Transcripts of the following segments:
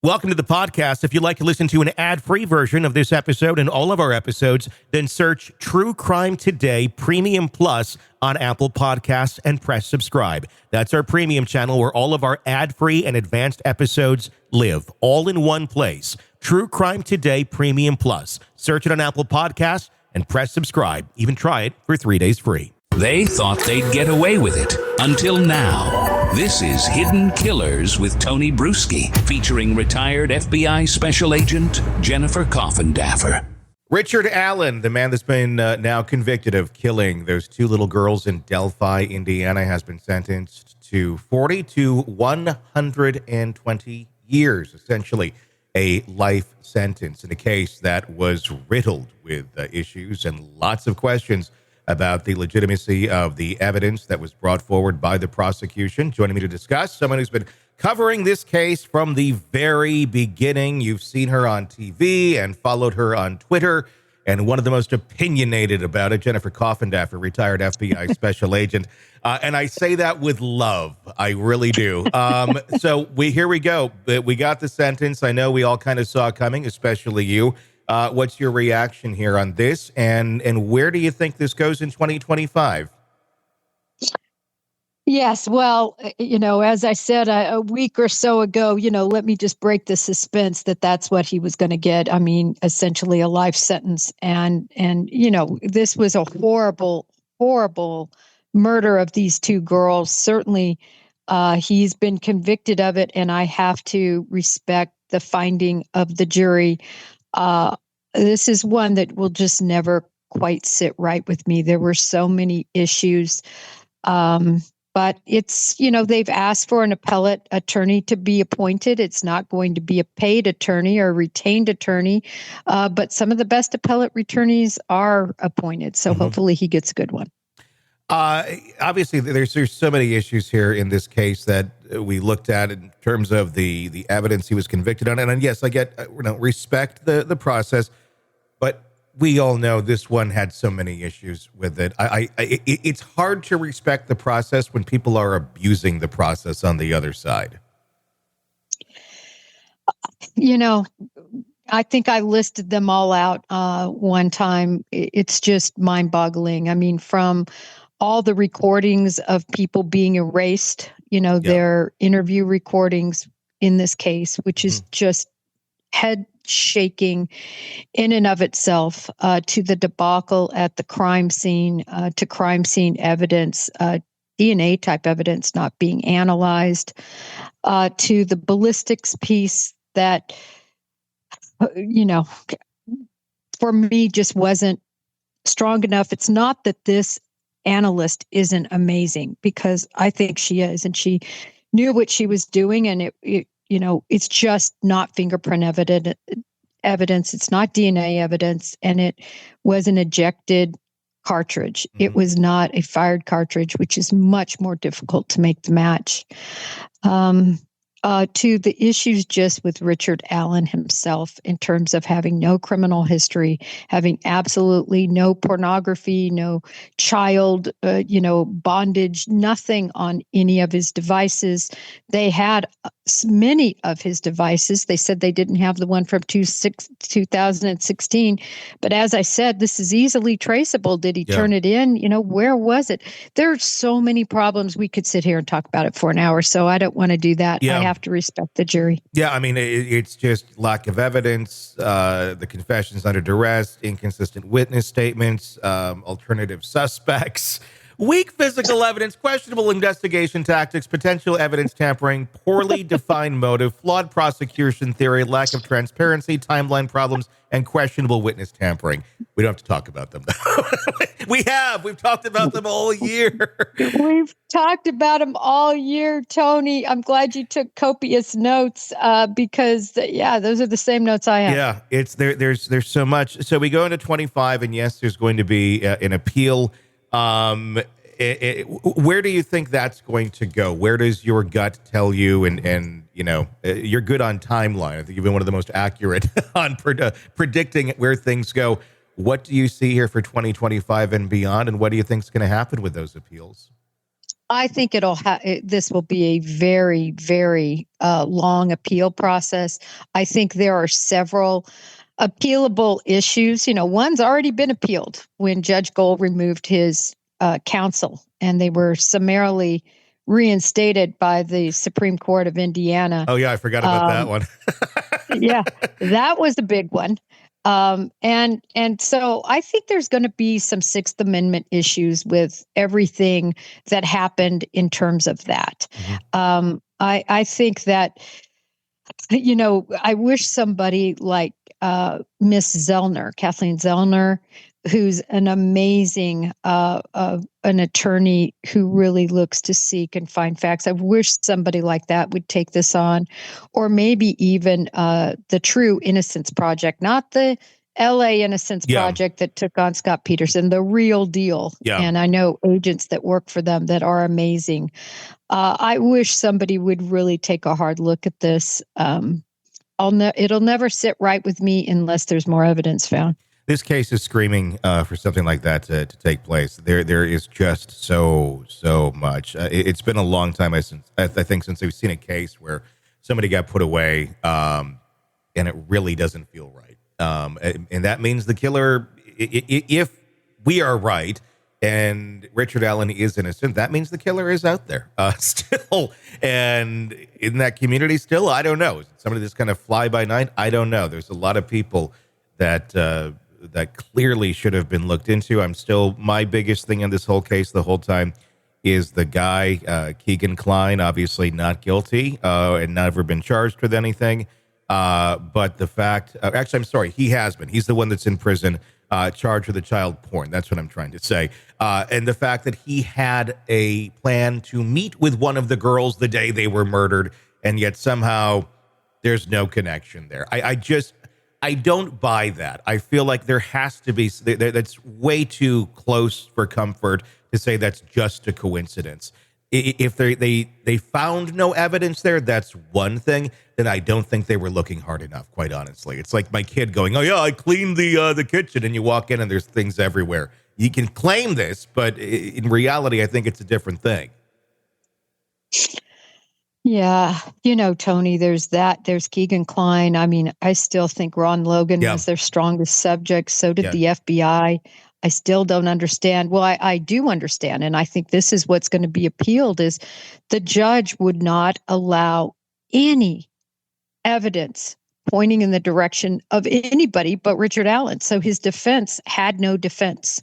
Welcome to the podcast. If you'd like to listen to an ad-free version of this episode and all of our episodes, then search True Crime Today Premium Plus on Apple Podcasts and press subscribe. That's our premium channel where all of our ad-free and advanced episodes live, all in one place. True Crime Today Premium Plus. Search it on Apple Podcasts and press subscribe. Even try it for 3 days free. They thought they'd get away with it until now. This is Hidden Killers with Tony Bruschi, featuring retired FBI Special Agent Jennifer Coffindaffer. Richard Allen, the man that's been now convicted of killing those two little girls in Delphi, Indiana, has been sentenced to 40 to 120 years, essentially a life sentence in a case that was riddled with issues and lots of questions about the legitimacy of the evidence that was brought forward by the prosecution. Joining me to discuss, someone who's been covering this case from the very beginning. You've seen her on TV and followed her on Twitter, and one of the most opinionated about it, Jennifer Coffindaffer, retired FBI special agent. And I say that with love. I really do. So here we go. We got the sentence. I know we all kind of saw it coming, especially you. What's your reaction here on this, and where do you think this goes in 2025? Yes, well, as I said a week or so ago, let me just break the suspense that's what he was going to get. I mean, essentially a life sentence, and this was a horrible, horrible murder of these two girls. Certainly, he's been convicted of it, and I have to respect the finding of the jury. This is one that will just never quite sit right with me. There were so many issues. But it's, they've asked for an appellate attorney to be appointed. It's not going to be a paid attorney or a retained attorney. But some of the best appellate attorneys are appointed. So hopefully he gets a good one. Obviously, there's so many issues here in this case that we looked at in terms of the evidence he was convicted on. And yes, I get respect the process, but we all know this one had so many issues with it. It's hard to respect the process when people are abusing the process on the other side. I think I listed them all out one time. It's just mind-boggling. I mean, from all the recordings of people being erased, their interview recordings in this case, which is just head shaking in and of itself, to the debacle at the crime scene, to crime scene evidence, DNA type evidence not being analyzed, to the ballistics piece that, for me just wasn't strong enough. It's not that this analyst isn't amazing, because I think she is, and she knew what she was doing, and it's just not fingerprint evidence. It's not DNA evidence, and it was an ejected cartridge. It was not a fired cartridge, which is much more difficult to make the match. To the issues just with Richard Allen himself, in terms of having no criminal history, having absolutely no pornography, no child, bondage, nothing on any of his devices. They had many of his devices. They said they didn't have the one from 2016. But as I said, this is easily traceable. Did he turn it in? Where was it? There are so many problems. We could sit here and talk about it for an hour. So I don't want to do that. I have to respect the jury. Yeah, I mean, it's just lack of evidence, the confessions under duress, inconsistent witness statements, alternative suspects, weak physical evidence, questionable investigation tactics, potential evidence tampering, poorly defined motive, flawed prosecution theory, lack of transparency, timeline problems, and questionable witness tampering. We don't have to talk about them, though. We've talked about them all year. We've talked about them all year, Tony. I'm glad you took copious notes, because those are the same notes I have. Yeah, it's there. There's so much. So we go into 25, and yes, there's going to be an appeal. Where do you think that's going to go? Where does your gut tell you? And you're good on timeline. I think you've been one of the most accurate on predicting where things go. What do you see here for 2025 and beyond? And what do you think is going to happen with those appeals? I think this will be a very, very long appeal process. I think there are several appealable issues. One's already been appealed when Judge Gold removed his counsel, and they were summarily reinstated by the Supreme Court of Indiana. Oh, yeah, I forgot about that one. Yeah, that was a big one. And so I think there's going to be some Sixth Amendment issues with everything that happened in terms of that. I think that, I wish somebody like Miss Zellner, Kathleen Zellner, who's an amazing an attorney who really looks to seek and find facts. I wish somebody like that would take this on, or maybe even the True Innocence Project, not the LA Innocence Project that took on Scott Peterson, the real deal. Yeah. And I know agents that work for them that are amazing. I wish somebody would really take a hard look at this. It'll never sit right with me unless there's more evidence found. This case is screaming for something like that to take place. There is just so much. It's been a long time I think since we've seen a case where somebody got put away, and it really doesn't feel right. And that means the killer, if we are right and Richard Allen is innocent, that means the killer is out there still, and in that community still. I don't know. Is it somebody that's kind of fly by night? I don't know. There's a lot of people that clearly should have been looked into. My biggest thing in this whole case the whole time is the guy, Keegan Kline, obviously not guilty and never been charged with anything. But the fact, actually, I'm sorry, he has been. He's the one that's in prison, charged with the child porn. That's what I'm trying to say. And the fact that he had a plan to meet with one of the girls the day they were murdered, and yet somehow there's no connection there. I don't buy that. I feel like there has to be, that's way too close for comfort to say that's just a coincidence. If they found no evidence there, that's one thing. Then I don't think they were looking hard enough, quite honestly. It's like my kid going, "Oh yeah, I cleaned the kitchen," and you walk in and there's things everywhere. You can claim this, but in reality, I think it's a different thing. Yeah. Tony, there's Keegan Kline. I mean, I still think Ron Logan was their strongest subject. So did the FBI. I still don't understand. Well, I do understand. And I think this is what's going to be appealed is the judge would not allow any evidence pointing in the direction of anybody but Richard Allen. So his defense had no defense.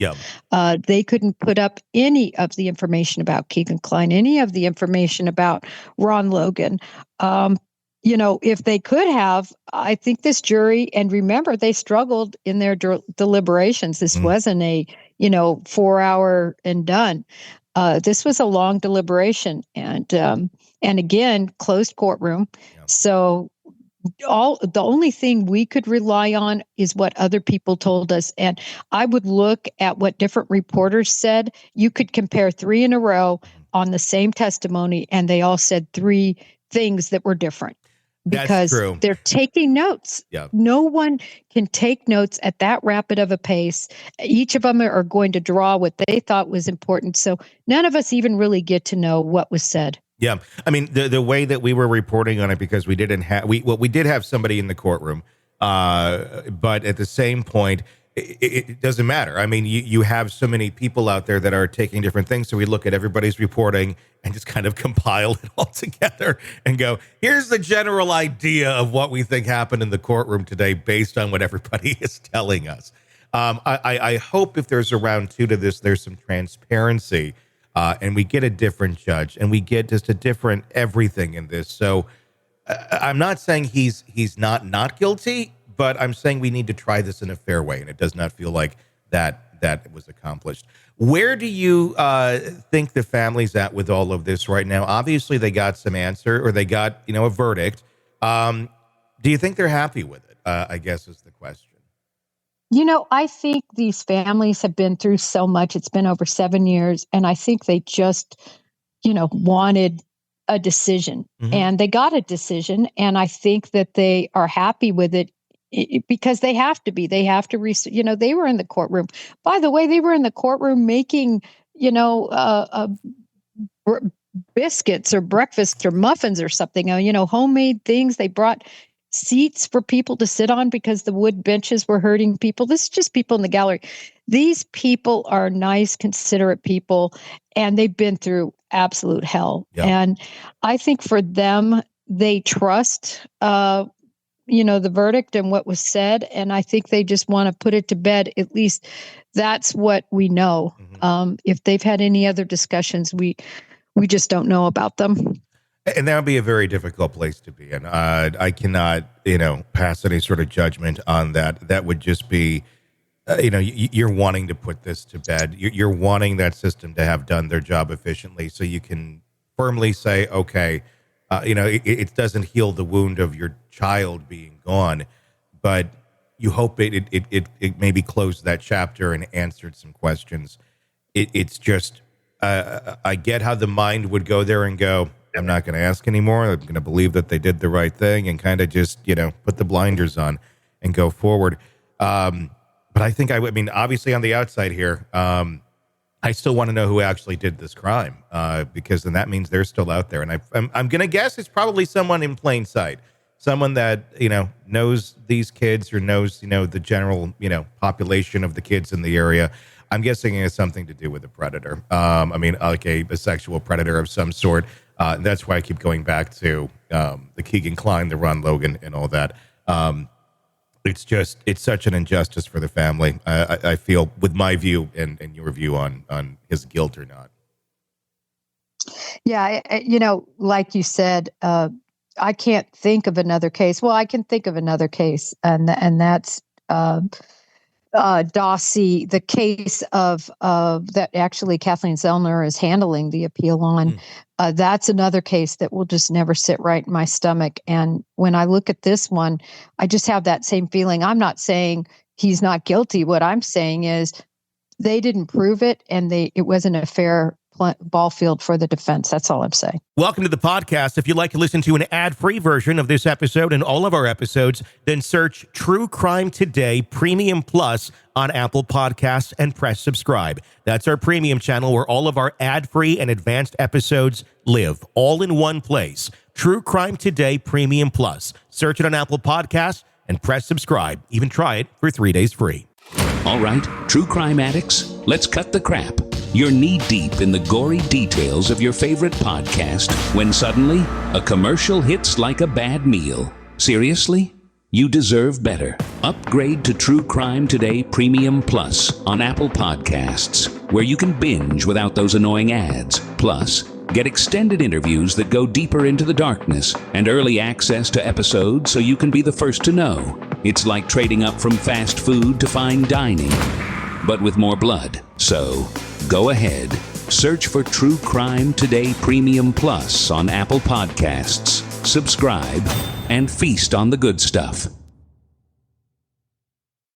They couldn't put up any of the information about Keegan Kline, any of the information about Ron Logan. If they could have, I think this jury, and remember, they struggled in their deliberations. This wasn't a, 4-hour and done. This was a long deliberation, and again, closed courtroom. So the only thing we could rely on is what other people told us. And I would look at what different reporters said. You could compare 3 in a row on the same testimony, and they all said 3 things that were different. Because they're taking notes. No one can take notes at that rapid of a pace. Each of them are going to draw what they thought was important. So none of us even really get to know what was said. Yeah. I mean, the way that we were reporting on it, because we didn't have, we did have somebody in the courtroom, but at the same point, it doesn't matter. I mean, you have so many people out there that are taking different things. So we look at everybody's reporting and just kind of compile it all together and go, here's the general idea of what we think happened in the courtroom today based on what everybody is telling us. I hope if there's a round 2 to this, there's some transparency and we get a different judge and we get just a different everything in this. So I'm not saying he's not guilty, but I'm saying we need to try this in a fair way, and it does not feel like that was accomplished. Where do you think the family's at with all of this right now? Obviously, they got some answer, or they got a verdict. Do you think they're happy with it? I guess is the question. I think these families have been through so much. It's been over 7 years, and I think they just, wanted a decision, and they got a decision, and I think that they are happy with it. Because they have to be. They have to, they were in the courtroom. By the way, they were in the courtroom making, biscuits or breakfast or muffins or something, homemade things. They brought seats for people to sit on because the wood benches were hurting people. This is just people in the gallery. These people are nice, considerate people, and they've been through absolute hell. Yeah. And I think for them, they trust, the verdict and what was said. And I think they just want to put it to bed. At least that's what we know. Mm-hmm. If they've had any other discussions, we just don't know about them. And that would be a very difficult place to be in. I cannot, pass any sort of judgment on that. That would just be, you're wanting to put this to bed. You're wanting that system to have done their job efficiently so you can firmly say, okay, it doesn't heal the wound of your child being gone, but you hope it maybe closed that chapter and answered some questions. It's just, I get how the mind would go there and go, I'm not going to ask anymore. I'm going to believe that they did the right thing and kind of just, put the blinders on and go forward. But I think obviously on the outside here, I still want to know who actually did this crime, because then that means they're still out there. And I'm going to guess it's probably someone in plain sight, someone that, knows these kids or knows, the general, population of the kids in the area. I'm guessing it has something to do with a predator. Like a sexual predator of some sort. That's why I keep going back to the Keegan Kline, the Ron Logan, and all that. It's such an injustice for the family. I feel, with my view and your view on his guilt or not. Yeah, like you said, I can't think of another case. Well, I can think of another case, and that's Dossie, the case of that actually Kathleen Zellner is handling the appeal on. That's another case that will just never sit right in my stomach. And when I look at this one, I just have that same feeling. I'm not saying he's not guilty. What I'm saying is they didn't prove it, and it wasn't a fair ball field for the defense. That's all I'm saying. Welcome to the podcast. If you'd like to listen to an ad-free version of this episode and all of our episodes, then search True Crime Today Premium Plus on Apple Podcasts and press subscribe. That's our premium channel where all of our ad-free and advanced episodes live, all in one place. True Crime Today Premium Plus. Search it on Apple Podcasts and press subscribe. Even try it for 3 days free. All right, true crime addicts, let's cut the crap. You're knee-deep in the gory details of your favorite podcast when suddenly a commercial hits like a bad meal. Seriously? You deserve better. Upgrade to True Crime Today Premium Plus on Apple Podcasts, where you can binge without those annoying ads. Plus, get extended interviews that go deeper into the darkness and early access to episodes so you can be the first to know. It's like trading up from fast food to fine dining, but with more blood. So, go ahead. Search for True Crime Today Premium Plus on Apple Podcasts. Subscribe and feast on the good stuff.